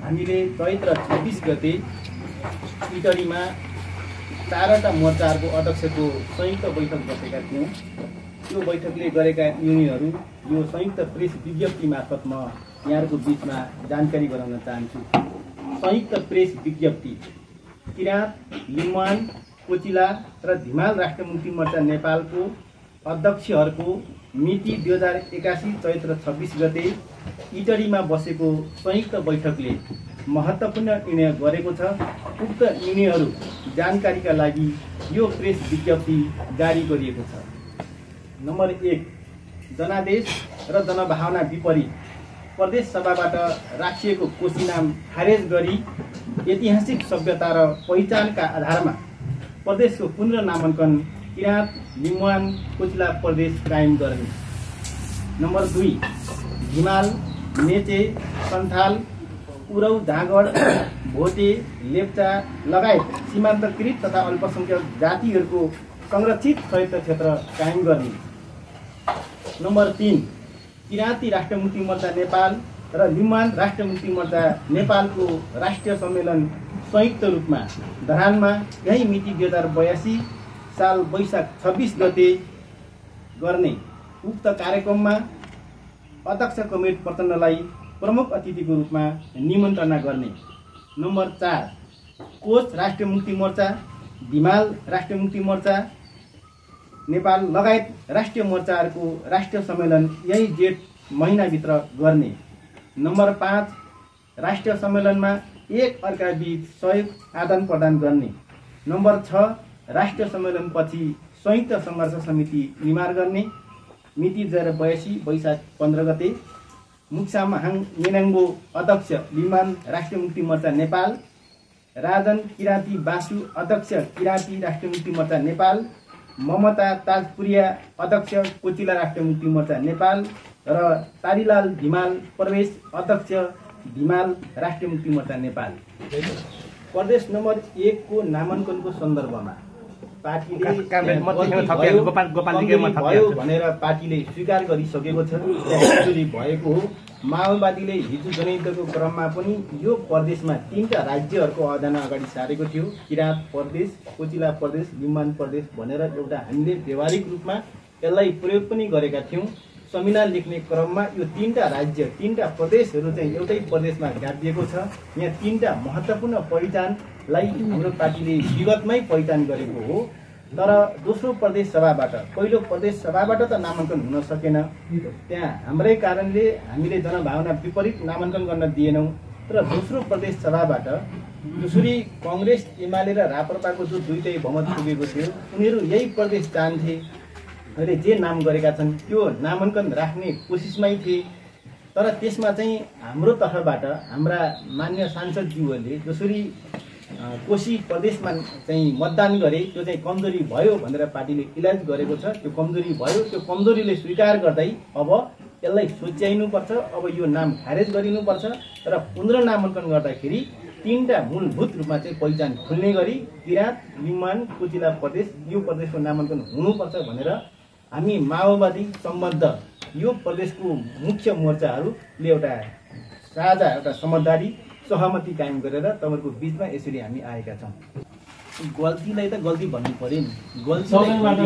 हामीले चैत्र 26 गते इटरीमा 4वटा मोर्चाहरूको अध्यक्षको संयुक्त बैठक बसेका थियौँ। त्यो बैठकले गरेका निर्णयहरू यो संयुक्त प्रेस विज्ञप्ति मार्फत म यहाँहरूको बिचमा जानकारी गराउन चाहन्छु। संयुक्त प्रेस विज्ञप्ति। किराँत, लिम्बुवान, कोचिला र धिमाल राष्ट्रमुक्ति मोर्चा नेपालको अध्यक्षहरूको मिति 2081 चैत्र 26 गते इटरीमा बसेको संयुक्त बैठकले महत्त्वपूर्ण निर्णय गरेको छ। उक्त निर्णयहरू जानकारीका लागि यो प्रेस विज्ञप्ति जारी गरिएको छ। नम्बर 1, जनादेश र जनभावना विपरीत प्रदेश सभाबाट राखिएको कोशी नाम खारेज गरी ऐतिहासिक सभ्यता र पहिचानका आधारमा प्रदेशको पुनर्नामाङ्कन किराँत, लिम्बुवान, कोचिला प्रदेश कायम गर्ने। नम्बर 2, हिमाल, मेचे, सन्थाल, उराव, जाँगड, भोटे, लेप्चा लगायत सीमान्तकृत तथा अल्पसंख्यक जातिहरूको संरक्षित स्वायत्त क्षेत्र कायम गर्ने। नम्बर 3, किराँती राष्ट्रमुक्ति मोर्चा नेपाल र लिम्बुवान राष्ट्रमुक्ति मोर्चा नेपालको राष्ट्रिय सम्मेलन संयुक्त रूपमा धरानमा यही मिति 2082 साल वैशाख 26 गते गर्ने। उक्त कार्यक्रममा अध्यक्ष कमरेड प्रचण्डलाई प्रमुख अतिथिको रूपमा निमन्त्रणा गर्ने। नम्बर 4, कोच राष्ट्रमुक्ति मोर्चा, धिमाल राष्ट्रमुक्ति मोर्चा नेपाल लगायत राष्ट्रिय मोर्चाहरूको राष्ट्रिय सम्मेलन यही जेठ महिनाभित्र गर्ने। नम्बर 5, राष्ट्रिय सम्मेलनमा एक अर्काबीच सहयोग आदान प्रदान गर्ने। नम्बर 6, राष्ट्रिय सम्मेलनपछि संयुक्त सङ्घर्ष समिति निर्माण गर्ने। मिति 2082 वैशाख 15 गते। मुक्सामहाङ नेनाङ्बो अध्यक्ष लिम्बुवान राष्ट्रमुक्ति मोर्चा नेपाल, राजन किराँती बासु अध्यक्ष किराँती राष्ट्रमुक्ति मोर्चा नेपाल, ममता ताजपुरिया अध्यक्ष कोचिला राष्ट्रमुक्ति मोर्चा नेपाल र तारीलाल धिमाल प्रदेश अध्यक्ष धिमाल राष्ट्रमुक्ति मोर्चा नेपाल। प्रदेश नम्बर 1 को नामाङ्कनको सन्दर्भमा पार्टीले भयो भनेर पार्टीले स्वीकार गरिसकेको छ। त्यसरी भएको हो। माओवादीले हिजो जनयुद्धको क्रममा पनि यो प्रदेशमा 3टा राज्यहरूको अवधारणा अगाडि सारेको थियो। किराँत प्रदेश, कोचिला प्रदेश, लिम्बुवान प्रदेश भनेर एउटा हामीले व्यवहारिक रूपमा यसलाई प्रयोग पनि गरेका थियौँ। संविधान लेख्ने क्रममा यो 3टा राज्य, 3टा प्रदेशहरू चाहिँ एउटै प्रदेशमा गाभिएको छ। यहाँ 3टा महत्त्वपूर्ण पहिचानलाई हाम्रो पार्टीले विगतमै पहिचान गरेको हो। तर दोस्रो प्रदेश सभाबाट, पहिलो प्रदेश सभाबाट त नामाङ्कन हुन सकेन। त्यहाँ हाम्रै कारणले हामीले जनभावना विपरीत नामाङ्कन गर्न दिएनौँ। तर दोस्रो प्रदेश सभाबाट जसरी कङ्ग्रेस, एमाले र राप्रपाको जो दुईटै बहुमत पुगेको थियो, उनीहरू यही प्रदेश चाहन्थे अहिले जे नाम गरेका छन् त्यो नामाङ्कन राख्ने कोसिसमै थिए। तर त्यसमा चाहिँ हाम्रो तर्फबाट हाम्रा मान्य सांसदज्यूहरूले जसरी कोशी प्रदेशमा चाहिँ मतदान गरे त्यो चाहिँ कमजोरी भयो भनेर पार्टीले इलाज गरेको छ। त्यो कमजोरी भयो, त्यो कमजोरीले स्वीकार गर्दै अब यसलाई सोच्याइनुपर्छ, अब यो नाम खारेज गरिनुपर्छ र पुनर्नामाङ्कन गर्दाखेरि 3टा मूलभूत रूपमा चाहिँ पहिचान खुल्ने गरी किराँत, लिम्बुवान, कोचिला प्रदेश यो प्रदेशको नामाङ्कन हुनुपर्छ भनेर हामी माओवादी सम्बद्ध यो प्रदेशको मुख्य मोर्चाहरूले एउटा साझा एउटा समझदारी सहमति कायम गरेर तपाईँहरूको बिचमा यसरी हामी आएका छौँ। गल्तीलाई त गल्ती भन्नु पर्यो नि। संसदबाट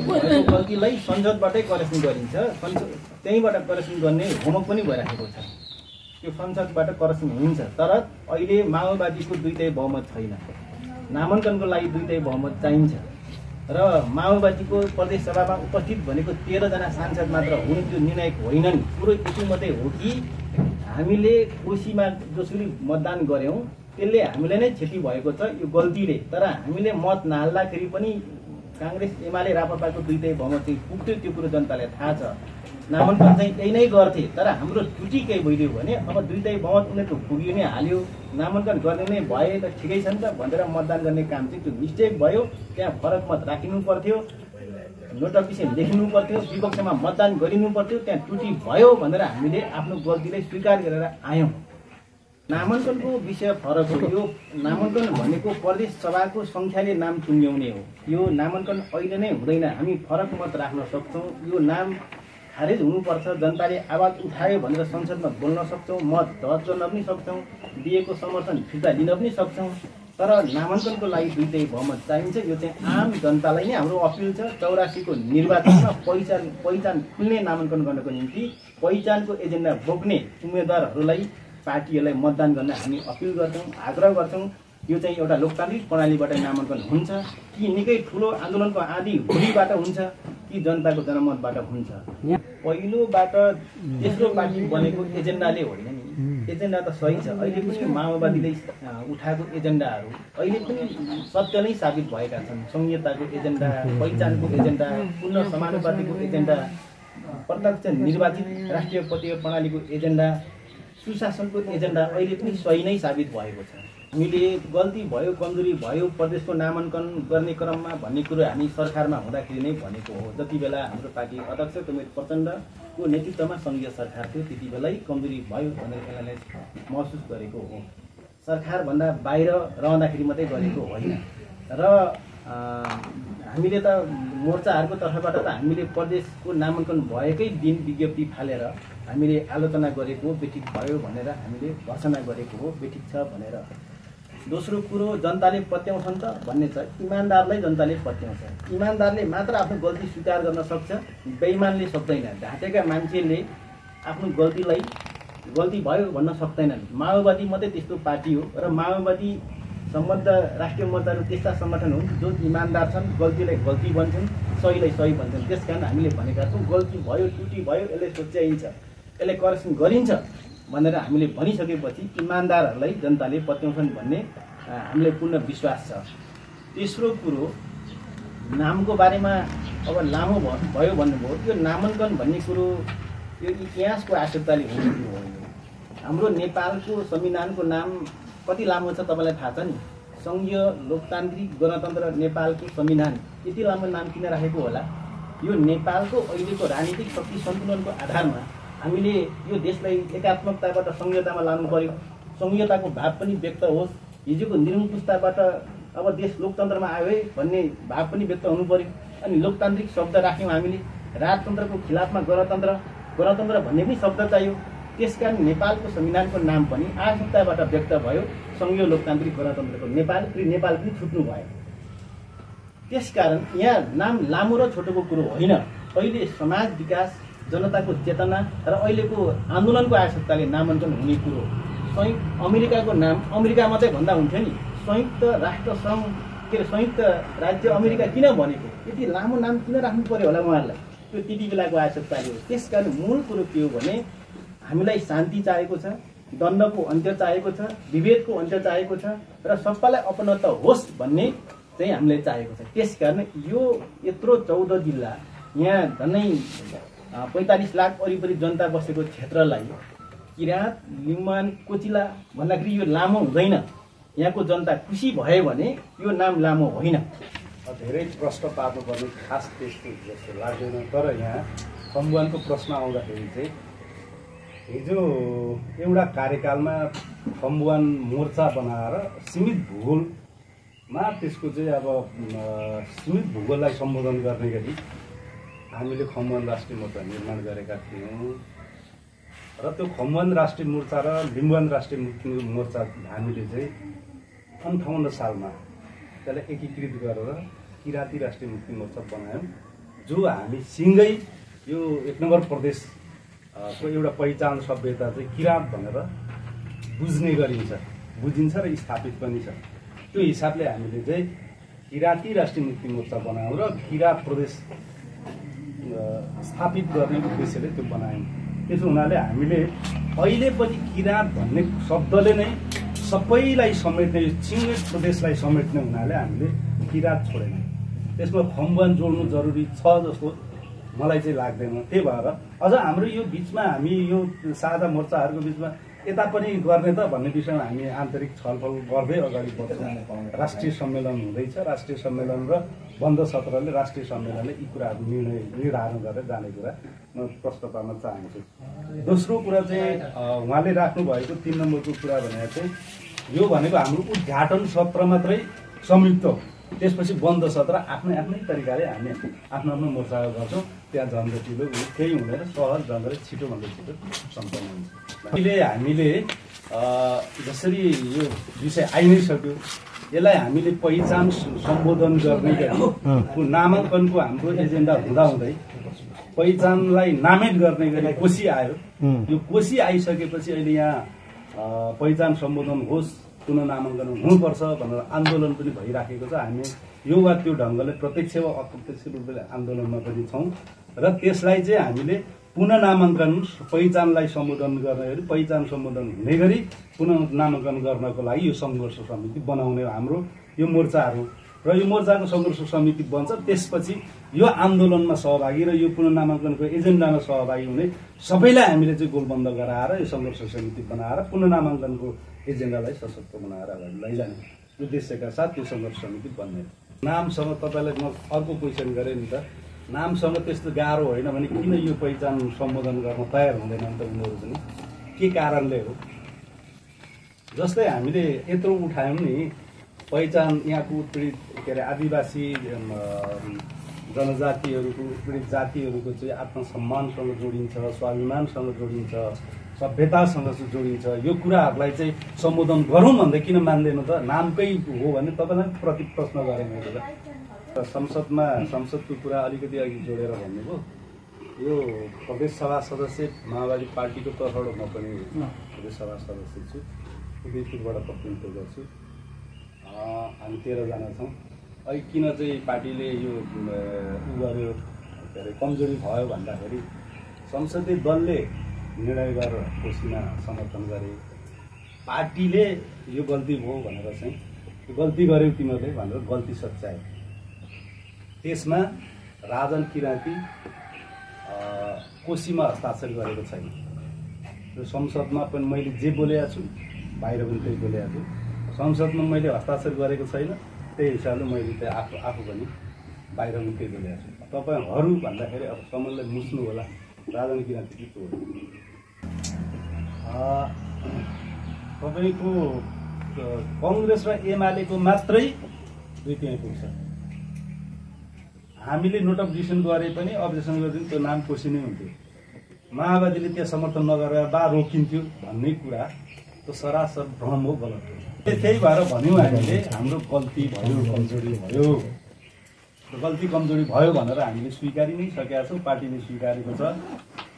भएको गल्तीलाई संसदबाटै करेक्सन गरिन्छ। त्यहीँबाट करेक्सन गर्ने होमवर्क पनि भइराखेको छ। त्यो संसदबाट करेक्सन हुन्छ। तर अहिले माओवादीको दुईटै बहुमत छैन। नामाङ्कनको लागि दुईटै बहुमत चाहिन्छ र माओवादीको प्रदेश सभामा उपस्थित भनेको 13 जना सांसद मात्र हुन्। त्यो निर्णायक होइनन्। कुरो यति मात्रै हो कि हामीले कोशीमा जसरी मतदान गऱ्यौँ त्यसले हामीलाई नै क्षति भएको छ यो गल्तीले। तर हामीले मत नहाल्दाखेरि पनि काङ्ग्रेस, एमाले, राप्रपाको दुईटै बहुमत चाहिँ पुग्थ्यो। त्यो कुरो जनतालाई थाहा छ। नामाङ्कन चाहिँ यही नै गर्थे। तर हाम्रो त्रुटि केही भइदियो भने अब दुईटै बहुमत उनीहरूको पुग्यो नै हाल्यो, नामाङ्कन गर्ने नै भए त ठिकै छ नि त भनेर मतदान गर्ने काम चाहिँ त्यो मिस्टेक भयो। त्यहाँ फरक मत राखिनु पर्थ्यो, नोटिफिकेसन लेखिनु पर्थ्यो, विपक्षमा मतदान गरिनु पर्थ्यो। त्यहाँ त्रुटि भयो भनेर हामीले आफ्नो गल्तीलाई स्वीकार गरेर आयौँ। नामाङ्कनको विषय फरक हो। यो नामाङ्कन भनेको प्रदेश सभाको सङ्ख्याले नाम चुन्याउने हो। यो नामाङ्कन अहिले नै हुँदैन। हामी फरक मत राख्न सक्छौँ। यो नाम खारेज हुनुपर्छ, जनताले आवाज उठायो भनेर संसदमा बोल्न सक्छौँ, मत जवाब गर्न पनि सक्छौँ, दिएको समर्थन फिर्ता लिन पनि सक्छौँ। तर नामाङ्कनको लागि दुईटै बहुमत चाहिन्छ। यो चाहिँ आम जनतालाई नै हाम्रो अपिल छ। 84 को निर्वाचनमा पहिचान खुल्ने नामाङ्कन गर्नको निम्ति पहिचानको एजेन्डा बोक्ने उम्मेदवारहरूलाई पार्टीहरूलाई मतदान गर्न हामी अपिल गर्छौँ, आग्रह गर्छौँ। यो चाहिँ एउटा लोकतान्त्रिक प्रणालीबाट नामाङ्कन हुन्छ कि निकै ठुलो आन्दोलनको आँधी हुरीबाट हुन्छ कि जनताको जनमतबाट हुन्छ। पहिलोबाट तेस्रो पार्टी बनेको एजेन्डाले होइन नि, एजेन्डा त सही छ। अहिले पनि माओवादीले उठाएको एजेन्डाहरू अहिले पनि सत्य नै साबित भएका छन्। संहिताको एजेन्डा, पहिचानको एजेन्डा, पुनः समानुपातिको एजेन्डा, प्रत्यक्ष निर्वाचित राष्ट्रिय पतीय प्रणालीको एजेन्डा, सुशासनको एजेन्डा अहिले पनि सही नै साबित भएको छ। हामीले गल्ती भयो, कमजोरी भयो प्रदेशको नामाङ्कन गर्ने क्रममा भन्ने कुरो हामी सरकारमा हुँदाखेरि नै भनेको हो। जति बेला हाम्रो पार्टी अध्यक्ष प्रमोद प्रचण्डको नेतृत्वमा सङ्घीय सरकार थियो त्यति बेलै कमजोरी भयो भनेर यसलाई महसुस गरेको हो। सरकारभन्दा बाहिर रहँदाखेरि मात्रै गरेको होइन। र हामीले त मोर्चाहरूको तर्फबाट त हामीले प्रदेशको नामाङ्कन भएकै दिन विज्ञप्ति फालेर हामीले आलोचना गरेको, बेठिक भयो भनेर हामीले घोषणा गरेको हो, बेठिक छ भनेर। दोस्रो कुरो, जनताले पत्याउँछन् त भन्ने छ। इमान्दारलाई जनताले पत्याउँछ। इमान्दारले मात्र आफ्नो गल्ती स्वीकार गर्न सक्छ, बेइमानले सक्दैन। ढाँटेका मान्छेले आफ्नो गल्तीलाई गल्ती भयो भन्न सक्दैनन्। माओवादी मात्रै त्यस्तो पार्टी हो र माओवादी सम्बद्ध राष्ट्रिय मोर्चाहरू त्यस्ता सङ्गठन हुन् जो इमान्दार छन्, गल्तीलाई गल्ती भन्छन्, सहीलाई सही भन्छन्। त्यसकारण हामीले भनेका छौँ गल्ती भयो, त्रुटि भयो, यसलाई सोच्याइन्छ, यसलाई करेक्सन गरिन्छ भनेर हामीले भनिसकेपछि इमान्दारहरूलाई जनताले पत्याउँछन् भन्ने हामीलाई पूर्ण विश्वास छ। तेस्रो कुरो, नामको बारेमा अब लामो भयो भन्नुभयो। यो नामाङ्कन भन्ने कुरो यो इतिहासको आवश्यकताले हुने कुरो हो। हाम्रो नेपालको संविधानको नाम कति लामो छ तपाईँलाई थाहा छ नि? सङ्घीय लोकतान्त्रिक गणतन्त्र नेपालको संविधान यति लामो नाम किन राखेको होला? यो नेपालको अहिलेको राजनीतिक शक्ति सन्तुलनको आधारमा हामीले यो देशलाई एकात्मकताबाट संहितामा लानु पर्यो। संहिताको भाव पनि व्यक्त होस्। हिजोको निरङ्कुशताबाट अब देश लोकतन्त्रमा आयो है भन्ने भाव पनि व्यक्त हुनु पर्यो। अनि लोकतान्त्रिक शब्द राख्यौँ हामीले, राजतन्त्रको खिलाफमा गणतन्त्र, गणतन्त्र भन्ने पनि शब्द चाहियो। त्यसकारण नेपालको संविधानको नाम पनि आवश्यकताबाट व्यक्त भयो, सङ्घीय लोकतान्त्रिक गणतन्त्रको नेपाल। नेपाल पनि छुट्नु भयो। त्यसकारण यहाँ नाम लामो र छोटोको कुरो होइन। अहिले समाज विकास, जनताको चेतना र अहिलेको आन्दोलनको आवश्यकताले नामाङ्कन हुने कुरो। अमेरिकाको नाम अमेरिका मात्रै भन्दा हुन्थ्यो नि, संयुक्त राष्ट्र सङ्घ के अरे संयुक्त राज्य अमेरिका किन भनेको? यति लामो नाम किन राख्नु पर्यो होला उहाँहरूलाई? त्यो त्यति बेलाको आवश्यकताले हो। त्यसकारण मूल कुरो के हो भने हामीलाई शान्ति चाहिएको छ, द्वन्द्वको अन्त्य चाहिएको छ, विभेदको अन्त्य चाहिएको छ र सबैलाई अपनत्व होस् भन्ने चाहिँ हामीलाई चाहिएको छ। त्यसकारण यो यत्रो 14 जिल्ला, यहाँ झन्डै 45 लाख वरिपरि जनता बसेको क्षेत्रलाई किराँत, लिम्बुवान, कोचिला भन्दाखेरि यो लामो हुँदैन। यहाँको जनता खुसी भयो भने यो नाम लामो होइन। धेरै प्रश्न पार्नुपर्ने खास त्यस्तो जस्तो लाग्दैन। तर यहाँ खम्बुवानको प्रश्न आउँदाखेरि चाहिँ हिजो एउटा कार्यकालमा खम्बुवान मोर्चा बनाएर सीमित भूगोलमा त्यसको चाहिँ अब सीमित भूगोललाई सम्बोधन गर्ने गरी हामीले खम्बुवान राष्ट्रिय मोर्चा निर्माण गरेका थियौँ। र त्यो खम्बुवान राष्ट्रिय मोर्चा र लिम्बुवान राष्ट्रिय मोर्चा हामीले चाहिँ 58 सालमा त्यसलाई एकीकृत गरेर किराँती राष्ट्रिय मुक्ति मोर्चा बनायौँ, जो हामी सँगै यो 1 नम्बर प्रदेश को एउटा पहिचान सभ्यता चाहिँ किराँत भनेर बुझ्ने गरिन्छ, बुझिन्छ र स्थापित पनि छ। त्यो हिसाबले हामीले चाहिँ किराँती राष्ट्रिय मुक्ति मोर्चा बनायौँ र किराँत प्रदेश स्थापित गर्ने उद्देश्यले त्यो बनायौँ। त्यसो हुनाले हामीले अहिले पनि किराँत भन्ने शब्दले नै सबैलाई समेट्ने, छिमेक प्रदेशलाई समेट्ने हुनाले हामीले किराँत छोडेनौँ। त्यसमा खम्बुवान जोड्नु जरुरी छ जस्तो मलाई चाहिँ लाग्दैन। त्यही भएर अझ हाम्रो यो बिचमा हामी यो साझा मोर्चाहरूको बिचमा यता पनि गर्ने त भन्ने विषयमा हामी आन्तरिक छलफल गर्दै अगाडि बढ्छौँ। राष्ट्रिय सम्मेलन हुँदैछ। राष्ट्रिय सम्मेलन र बन्द सत्रले राष्ट्रिय सम्मेलनले यी कुराहरू निर्धारण गरेर जाने कुरा म प्रश्न पार्न चाहन्छु। दोस्रो कुरा चाहिँ उहाँले राख्नु भएको 3 नम्बरको कुरा भनेको चाहिँ यो भनेको हाम्रो उद्घाटन सत्र मात्रै संयुक्त हो। त्यसपछि बन्द सत्र आफ्नै आफ्नै तरिकाले हामी आफ्नो आफ्नो मोर्चा गर्छौँ। त्यहाँ झन्झटिलो केही हुँदैन, सहज ढङ्गले छिटोभन्दा छिटो सम्पन्न हुन्छ। हामीले जसरी यो विषय आइ नै सक्यो, यसलाई हामीले पहिचान सम्बोधन गर्ने नामाङ्कनको हाम्रो एजेन्डा हुँदाहुँदै पहिचानलाई नामित गर्ने गरी कोशी आयो। यो कोशी आइसकेपछि अहिले यहाँ पहिचान सम्बोधन होस्, पुनः नामाङ्कन हुनुपर्छ भनेर आन्दोलन पनि भइराखेको छ। हामी यो वा त्यो ढङ्गले प्रत्यक्ष वा अप्रत्यक्ष रूपले आन्दोलनमा पनि छौँ र त्यसलाई चाहिँ हामीले पुनः नामाङ्कन पहिचानलाई सम्बोधन गर्ने गरी पहिचान सम्बोधन हुने गरी पुनः नामाङ्कन गर्नको लागि यो सङ्घर्ष समिति बनाउने हाम्रो यो मोर्चाहरू र यो मोर्चाको सङ्घर्ष समिति बन्छ। त्यसपछि यो आन्दोलनमा सहभागी र यो पुनः नामाङ्कनको एजेन्डामा सहभागी हुने सबैलाई हामीले चाहिँ गोलबन्द गराएर यो सङ्घर्ष समिति बनाएर पुनः नामाङ्कनको एजेन्डालाई सशक्त बनाएर अगाडि लैजाने उद्देश्यका साथ यो सङ्घर्ष समिति बन्ने। नामसँग तपाईँलाई म अर्को क्वेसन गरेँ नि त, नामसँग त्यस्तो गाह्रो होइन भने किन यो पहिचान सम्बोधन गर्न तयार हुँदैन नि त उनीहरू पनि, के कारणले हो? जस्तै हामीले यत्रो उठायौँ नि पहिचान, यहाँको उत्पीडित के अरे आदिवासी जनजातिहरूको उत्पीडित जातिहरूको चाहिँ आत्मसम्मानसँग जोडिन्छ, स्वाभिमानसँग जोडिन्छ, सभ्यतासँग चाहिँ जोडिन्छ। यो कुराहरूलाई चाहिँ सम्बोधन गरौँ भन्दा किन मान्दैन त? नामकै हो भने तपाईँलाई प्रति प्रश्न गरेँ मैले त। संसदको कुरा अलिकति अघि जोडेर भन्नुभयो, यो प्रदेश सभा सदस्य माओवादी पार्टीको तर्फबाट म पनि प्रदेश सभा सदस्य छु, उदयपुरबाट प्रतिनिधित्व गर्छु। हामी 13 जना छौँ। अहिले किन चाहिँ पार्टीले यो उ गर्यो के अरे कमजोरी भयो भन्दाखेरि संसदीय दलले निर्णय गरेर कोशीमा समर्थन गरे, पार्टीले यो गल्ती भयो भनेर चाहिँ गल्ती गर्यौ तिमीहरूले भनेर गल्ती सच्यायो। त्यसमा राजन किराँती कोशीमा हस्ताक्षर गरेको छैन। यो संसदमा पनि मैले जे बोलेको छु बाहिर पनि त्यही बोलेको छु। संसदमा मैले हस्ताक्षर गरेको छैन, त्यही हिसाबले मैले चाहिँ आफू पनि बाहिर पनि त्यही बोलेको छु। तपाईँहरू भन्दाखेरि अब समूहलाई मुस्नु होला, राजन किराँती के हो? तपाईँको कङ्ग्रेस र एमालेको मात्रै 2/3 पुग्छ। हामीले नोट अफ डिसिसन गरे पनि अब्जेक्सन गर्दै त्यो नाम कोशी नै हुन्थ्यो। माओवादीले त्यहाँ समर्थन नगरेर बा रोकिन्थ्यो भन्ने कुरा त्यो सरासर भ्रम हो, गलत हो। त्यही भएर भन्यौँ हामीले हाम्रो गल्ती भयो, कमजोरी भयो, गल्ती कमजोरी भयो भनेर हामीले स्वीकारि नै सकेका छौँ, पार्टीले स्वीकारेको छ।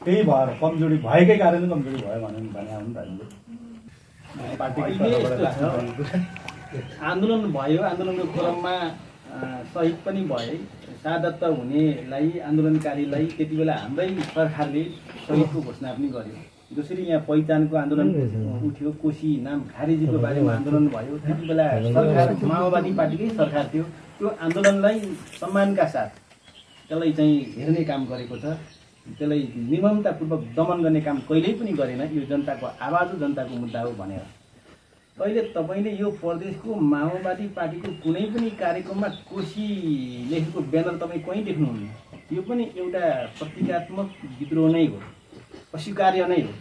त्यही भएर कमजोरी भएकै कारण कमजोरी भयो भने हो नि त हामीले आन्दोलन भयो। आन्दोलनको क्रममा शहीद पनि भए, शहादत हुनेलाई आन्दोलनकारीलाई त्यति बेला हाम्रै सरकारले शहीदको घोषणा पनि गर्यो। जसरी यहाँ पहिचानको आन्दोलन उठ्यो, कोशी नाम खारेजीको बारेमा आन्दोलन भयो, त्यति बेला सरकार माओवादी पार्टीकै सरकार थियो। त्यो आन्दोलनलाई सम्मानका साथ त्यसलाई चाहिँ हेर्ने काम गरेको छ, त्यसलाई निर्ममतापूर्वक दमन गर्ने काम कहिल्यै पनि गरेन। यो जनताको आवाज हो, जनताको मुद्दा हो भनेर। अहिले तपाईँले यो प्रदेशको माओवादी पार्टीको कुनै पनि कार्यक्रममा कोशी लेखेको ब्यानर तपाईँ कहीँ देख्नुहुन्न। यो पनि एउटा प्रतीकात्मक विद्रोह नै हो, अस्वीकार्य नै हो।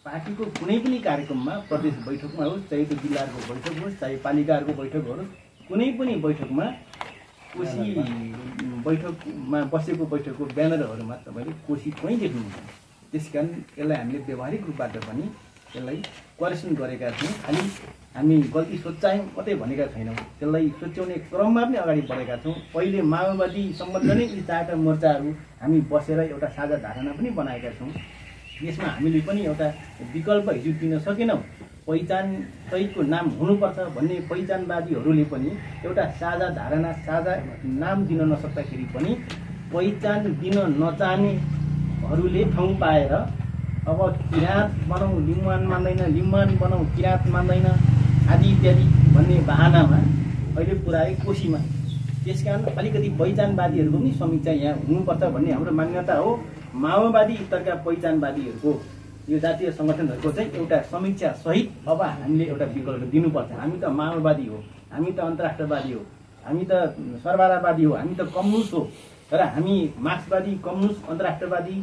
पार्टीको कुनै पनि कार्यक्रममा, प्रदेश बैठकमा होस्, चाहे त्यो जिल्लाहरूको बैठक होस्, चाहे पालिकाहरूको बैठक होस्, कुनै पनि बैठकमा कोशी बैठकमा बसेको बैठकको ब्यानरहरूमा तपाईँले कोशी कहीँ देख्नुहुन्छ। त्यस कारण यसलाई हामीले व्यवहारिक रूपबाट पनि त्यसलाई करेक्सन गरेका छौँ। खालि हामी गल्ती सोच्यायौँ मात्रै भनेका छैनौँ, त्यसलाई सोच्याउने क्रममा पनि अगाडि बढेका छौँ। पहिले माओवादी सम्बन्ध नै यी 4टा मोर्चाहरू हामी बसेर एउटा साझा धारणा पनि बनाएका छौँ। यसमा हामीले पनि एउटा विकल्प हिजो दिन सकेनौँ। पहिचान सहितको नाम हुनुपर्छ भन्ने पहिचानवादीहरूले पनि एउटा साझा धारणा, साझा नाम दिन नसक्दाखेरि पनि पहिचान दिन नचाहनेहरूले ठाउँ पाएर अब किराँत बनाऊ लिम्बुवान मान्दैन, लिम्बुवान बनाऊ किराँत मान्दैन आदि इत्यादि भन्ने बहानामा अहिले पुऱ्याए कोशीमा। त्यस कारण अलिकति पहिचानवादीहरूको पनि समीक्षा यहाँ हुनुपर्छ भन्ने हाम्रो मान्यता हो। माओवादी स्तरका पहिचानवादीहरूको, यो जातीय सङ्गठनहरूको चाहिँ एउटा समीक्षा सहित अब हामीले एउटा विकल्प दिनुपर्छ। हामी त माओवादी हो, हामी त अन्तर्राष्ट्रवादी हो, हामी त सर्वहारावादी हो, हामी त कम्युनिस्ट हो, र हामी मार्क्सवादी, कम्युनिस्ट, अन्तर्राष्ट्रवादी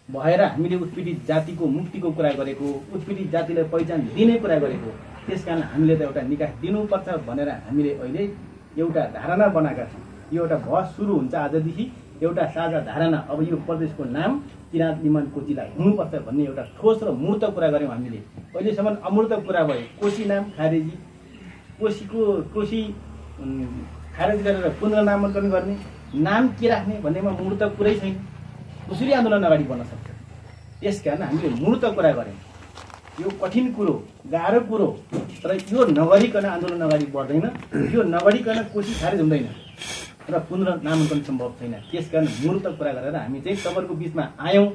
भएर हामीले उत्पीडित जातिको मुक्तिको कुरा गरेको, उत्पीडित जातिलाई पहिचान दिने कुरा गरेको। त्यसकारण हामीले त एउटा निकास दिनुपर्छ भनेर हामीले अहिले एउटा धारणा बनाएका छौँ। यो एउटा बहस सुरु हुन्छ आजदेखि। एउटा साझा धारणा अब यो प्रदेशको नाम किराँत लिम्बुवान कोसीलाई हुनुपर्छ भन्ने एउटा ठोस र मूर्त कुरा गऱ्यौँ हामीले। अहिलेसम्म अमूर्त कुरा भयो, कोसी नाम खारेजी, कोसी खारेज गरेर पुनर्नामाकरण गर्ने, नाम के राख्ने भन्नेमा मूर्त कुरै छैन। कसरी आन्दोलन अगाडि बढ्न सक्छ? त्यसकारण हामीले मूर्त कुरा गऱ्यौँ। यो कठिन कुरो, गाह्रो कुरो, तर यो नगरिकन आन्दोलन अगाडि बढ्दैन, यो नगरिकन कोसी खारेज हुँदैन र पुनर्नामाकरण सम्भव छैन। त्यसकारण मूर्त कुरा गरेर हामी चाहिँ तपाईँहरूको बिचमा आयौँ,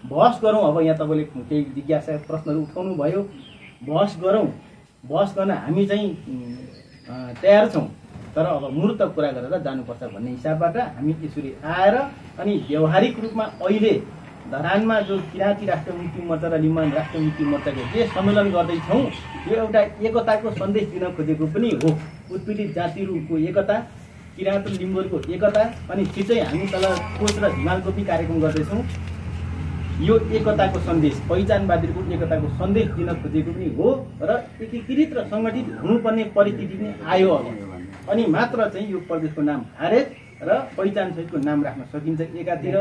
बहस गरौँ। अब यहाँ तपाईँले केही जिज्ञासा प्रश्नहरू उठाउनु भयो, बहस गरौँ। बहस गर्न हामी चाहिँ तयार छौँ, तर अब मूर्त कुरा गरेर जानुपर्छ भन्ने हिसाबबाट हामी यसरी आएर अनि व्यवहारिक रूपमा अहिले धरानमा जो किराँती राष्ट्रिय मुक्ति मोर्चा र लिम्बुवान राष्ट्रिय मुक्ति मोर्चाले जे सम्मेलन गर्दैछौँ यो एउटा एकताको सन्देश दिन खोजेको पनि हो। उत्पीडित जातिहरूको एकता, किराँत लिम्बुहरूको एकता, अनि छिटै हामी तल कोच र हिमालको कार्यक्रम गर्दैछौँ। यो एकताको सन्देश, पहिचानवादीको एकताको सन्देश दिन खोजेको पनि हो र एकीकृत र सङ्गठित हुनुपर्ने परिस्थिति पनि आयो अब। अनि मात्र चाहिँ यो प्रदेशको नाम खारेज र पहिचानसहितको नाम राख्न सकिन्छ एकातिर।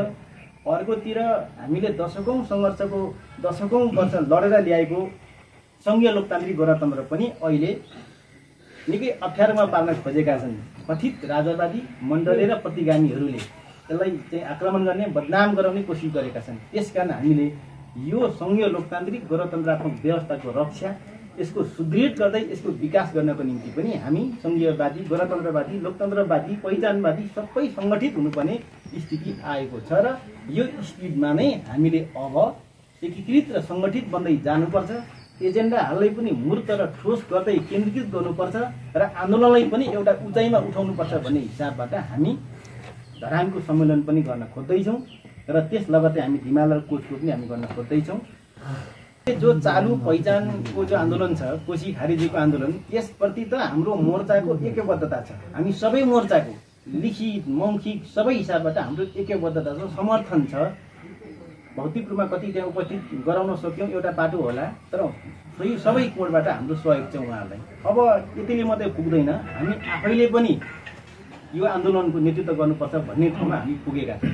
अर्कोतिर हामीले दशकौँ सङ्घर्षको दशकौँ वर्ष लडेर ल्याएको सङ्घीय लोकतान्त्रिक गणतन्त्र पनि अहिले निकै अप्ठ्यारोमा पार्न खोजेका छन् कथित राजावादी मण्डली र प्रतिगामीहरूले। त्यसलाई चाहिँ आक्रमण गर्ने, बदनाम गराउने कोसिस गरेका छन्। त्यसकारण हामीले यो सङ्घीय लोकतान्त्रिक गणतन्त्रात्मक व्यवस्थाको रक्षा, यसको सुदृढ गर्दै यसको विकास गर्नको निम्ति पनि हामी सङ्घीयवादी, गणतन्त्रवादी, लोकतन्त्रवादी, पहिचानवादी सबै सङ्गठित हुनुपर्ने स्थिति आएको छ र यो स्थितिमा नै हामीले अब एकीकृत र सङ्गठित बन्दै जानुपर्छ। एजेन्डा हाल्दै पनि मूर्त र ठोस गर्दै केन्द्रीकृत गर्नुपर्छ र आन्दोलनलाई पनि एउटा उचाइमा उठाउनुपर्छ भन्ने हिसाबबाट हामी धरानको सम्मेलन पनि गर्न खोज्दैछौँ र त्यस लगतै हामी हिमाल र कोचको पनि हामी गर्न खोज्दैछौँ। जो चालु पहिचानको जो आन्दोलन छ, कोसी खारेजीको आन्दोलन, यसप्रति त हाम्रो मोर्चाको एकबद्धता छ। हामी सबै मोर्चाको लिखित मौखिक सबै हिसाबबाट हाम्रो एकबद्धता छ, समर्थन छ। भौतिक रूपमा कति त्यहाँ उपस्थित गराउन सक्यौँ एउटा बाटो होला, तर सबै कोणबाट हाम्रो सहयोग छ उहाँहरूलाई। अब यतिले मात्रै पुग्दैन, हामी आफैले पनि यो आन्दोलनको नेतृत्व गर्नुपर्छ भन्ने ठाउँमा हामी पुगेका छौँ।